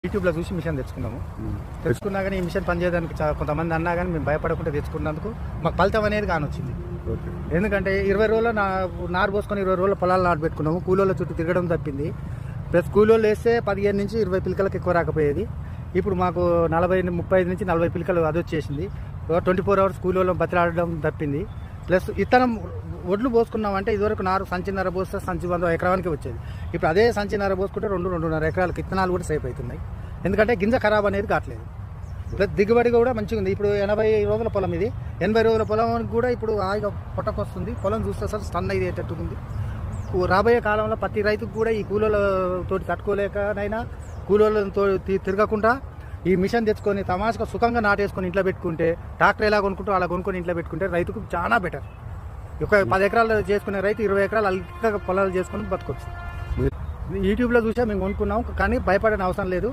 యూట్యూబ్లో చూసి మిషన్ తెచ్చుకున్నాము. తెచ్చుకున్నా కానీ ఈ మిషన్ పనిచేయడానికి కొంతమంది అన్నా కానీ మేము భయపడకుండా తెచ్చుకున్నందుకు మాకు ఫలితం అనేది కానొచ్చింది. ఎందుకంటే 20 రోజుల్లో నారు పోసుకొని 20 రోజుల పొలాలు నాటు పెట్టుకున్నాము. కూలోళ్ళ చుట్టూ తిరగడం తప్పింది. ప్లస్ కూలోళ్ళు వేస్తే 15 నుంచి 20 పిలకలకు ఎక్కువ రాకపోయేది. ఇప్పుడు మాకు 35 నుంచి 40 పిలకలు అది వచ్చేసింది. 24 అవర్స్ కూలోళ్ళం బతిలాడడం తప్పింది. ప్లస్ ఇతరం ఒడ్లు పోసుకున్నామంటే ఇదివరకు నారు సంచిన్నర పోస్తే సంచి 100 ఎకరానికి వచ్చేది. ఇప్పుడు అదే సంచిన్నర పోసుకుంటే 2-2.5 ఎకరాలకు విత్తనాలు కూడా సేఫ్ అవుతున్నాయి. ఎందుకంటే గింజ ఖరాబ్ అనేది కావట్లేదు. ప్లస్ దిగుబడి కూడా మంచిగా ఉంది. ఇప్పుడు 80 రోజుల పొలం ఇది. 80 రోజుల పొలం కూడా ఇప్పుడు హాయిగా పొట్టకొస్తుంది. పొలం చూస్తే అసలు స్టన్ అయ్యేటట్టుకుంది. రాబోయే కాలంలో ప్రతి రైతుకు కూడా ఈ కూలోళ్ళతో తట్టుకోలేకనైనా కూలోళ్ళతో తిరగకుండా ఈ మిషన్ తెచ్చుకొని తమాషగా సుఖంగా నాటేసుకొని ఇంట్లో పెట్టుకుంటే, ట్రాక్టర్ ఎలా కొనుక్కుంటూ అలా కొనుక్కొని ఇంట్లో పెట్టుకుంటే రైతుకు చాలా బెటర్. ఒక 10 ఎకరాలు చేసుకునే రైతు 20 ఎకరాలు అల్లిక పొలాలు చేసుకొని బతకొచ్చు. యూట్యూబ్లో చూసా మేము కొనుక్కున్నాం, కానీ భయపడని అవసరం లేదు.